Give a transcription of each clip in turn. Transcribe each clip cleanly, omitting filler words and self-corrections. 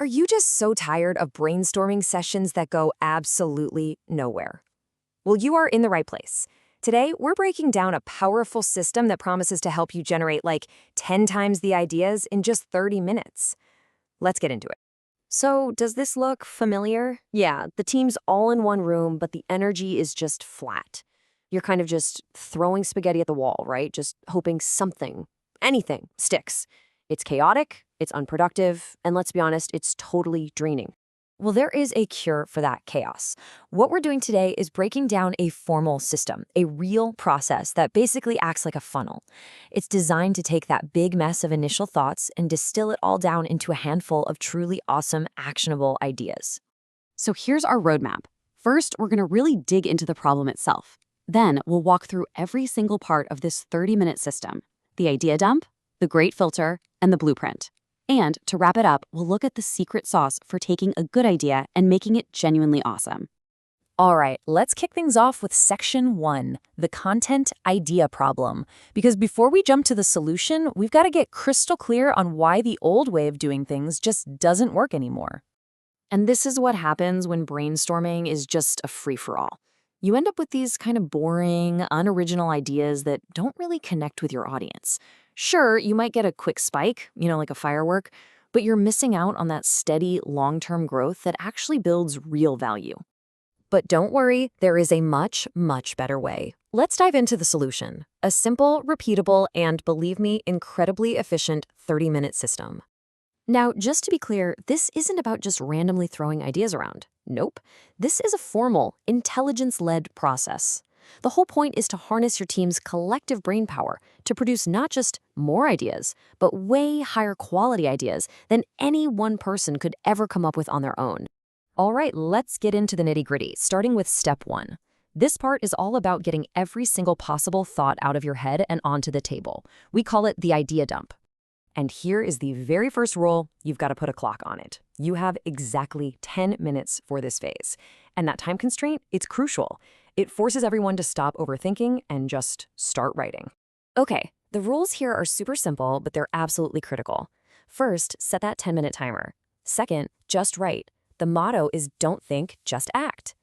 Are you just so tired of brainstorming sessions that go absolutely nowhere? Well, you are in the right place. Today, we're breaking down a powerful system that promises to help you generate like 10 times the ideas in just 30 minutes. Let's get into it. So, does this look familiar? Yeah, the team's all in one room, but the energy is just flat. You're kind of just throwing spaghetti at the wall, right? Just hoping something, anything, sticks. It's chaotic, it's unproductive, and let's be honest, it's totally draining. Well, there is a cure for that chaos. What we're doing today is breaking down a formal system, a real process that basically acts like a funnel. It's designed to take that big mess of initial thoughts and distill it all down into a handful of truly awesome, actionable ideas. So here's our roadmap. First, we're going to really dig into the problem itself. Then we'll walk through every single part of this 30-minute system: the idea dump, the great filter, and the blueprint. And to wrap it up, we'll look at the secret sauce for taking a good idea and making it genuinely awesome. All right, let's kick things off with section 1, the content idea problem. Because before we jump to the solution, we've got to get crystal clear on why the old way of doing things just doesn't work anymore. And this is what happens when brainstorming is just a free-for-all. You end up with these kind of boring, unoriginal ideas that don't really connect with your audience. Sure, you might get a quick spike, like a firework, but you're missing out on that steady, long-term growth that actually builds real value. But don't worry, there is a much, much better way. Let's dive into the solution. A simple, repeatable, and, believe me, incredibly efficient 30-minute system. Now, just to be clear, this isn't about just randomly throwing ideas around. Nope. This is a formal, intelligence-led process. The whole point is to harness your team's collective brain power to produce not just more ideas, but way higher quality ideas than any one person could ever come up with on their own. All right, let's get into the nitty-gritty, starting with step 1. This part is all about getting every single possible thought out of your head and onto the table. We call it the idea dump. And here is the very first rule: you've got to put a clock on it. You have exactly 10 minutes for this phase. And that time constraint, it's crucial. It forces everyone to stop overthinking and just start writing. Okay, the rules here are super simple, but they're absolutely critical. First, set that 10-minute timer. Second, just write. The motto is don't think, just act.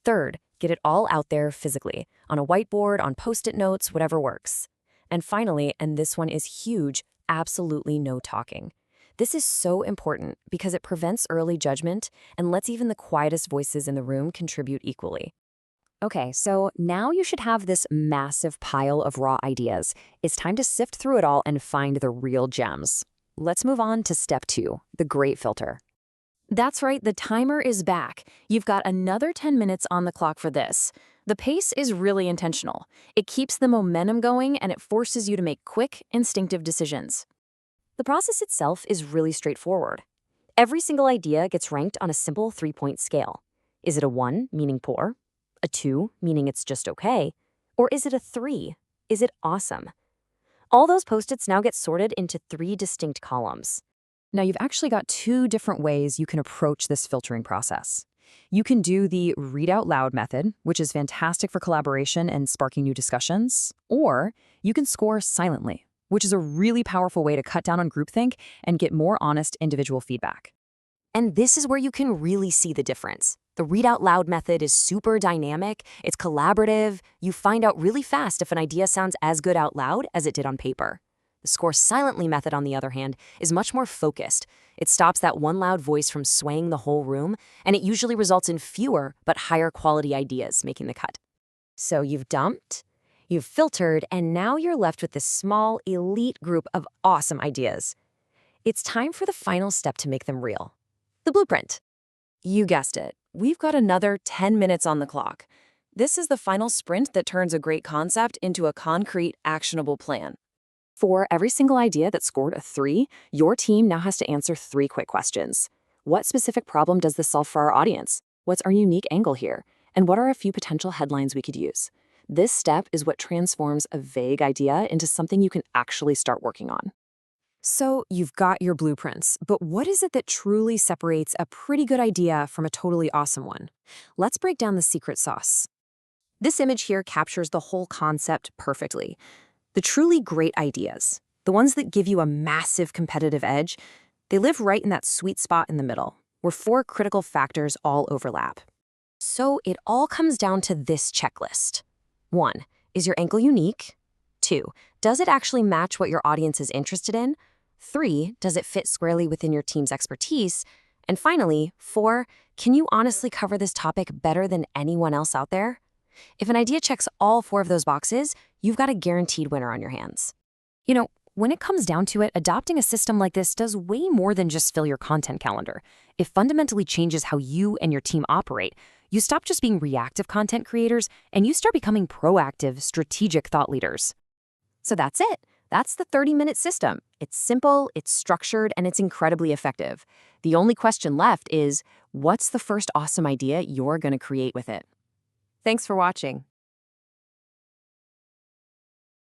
Third, get it all out there physically, on a whiteboard, on Post-it notes, whatever works. And finally, and this one is huge, absolutely no talking. This is so important because it prevents early judgment and lets even the quietest voices in the room contribute equally. Okay, so now you should have this massive pile of raw ideas. It's time to sift through it all and find the real gems. Let's move on to step 2, the great filter. That's right, the timer is back. You've got another 10 minutes on the clock for this. The pace is really intentional. It keeps the momentum going and it forces you to make quick, instinctive decisions. The process itself is really straightforward. Every single idea gets ranked on a simple 3-point scale. Is it a 1, meaning poor? A 2, meaning it's just okay? Or is it a 3? Is it awesome? All those Post-its now get sorted into 3 distinct columns. Now, you've actually got 2 different ways you can approach this filtering process. You can do the read out loud method, which is fantastic for collaboration and sparking new discussions, or you can score silently, which is a really powerful way to cut down on groupthink and get more honest individual feedback. And this is where you can really see the difference. The read out loud method is super dynamic, it's collaborative, you find out really fast if an idea sounds as good out loud as it did on paper. The score silently method, on the other hand, is much more focused. It stops that one loud voice from swaying the whole room, and it usually results in fewer but higher quality ideas making the cut. So you've dumped, you've filtered, and now you're left with this small, elite group of awesome ideas. It's time for the final step to make them real: the blueprint. You guessed it. We've got another 10 minutes on the clock. This is the final sprint that turns a great concept into a concrete, actionable plan. For every single idea that scored a 3, your team now has to answer 3 quick questions. What specific problem does this solve for our audience? What's our unique angle here? And what are a few potential headlines we could use? This step is what transforms a vague idea into something you can actually start working on. So you've got your blueprints, but what is it that truly separates a pretty good idea from a totally awesome one? Let's break down the secret sauce. This image here captures the whole concept perfectly. The truly great ideas, the ones that give you a massive competitive edge, They live right in that sweet spot in the middle, where four critical factors all overlap. So it all comes down to this checklist. 1. Is your angle unique? 2. Does it actually match what your audience is interested in? 3. Does it fit squarely within your team's expertise? And finally, 4. Can you honestly cover this topic better than anyone else out there? If an idea checks all 4 of those boxes, you've got a guaranteed winner on your hands. When it comes down to it, adopting a system like this does way more than just fill your content calendar. It fundamentally changes how you and your team operate. You stop just being reactive content creators, and you start becoming proactive, strategic thought leaders. So that's it. That's the 30-minute system. It's simple, it's structured, and it's incredibly effective. The only question left is, what's the first awesome idea you're going to create with it? Thanks for watching.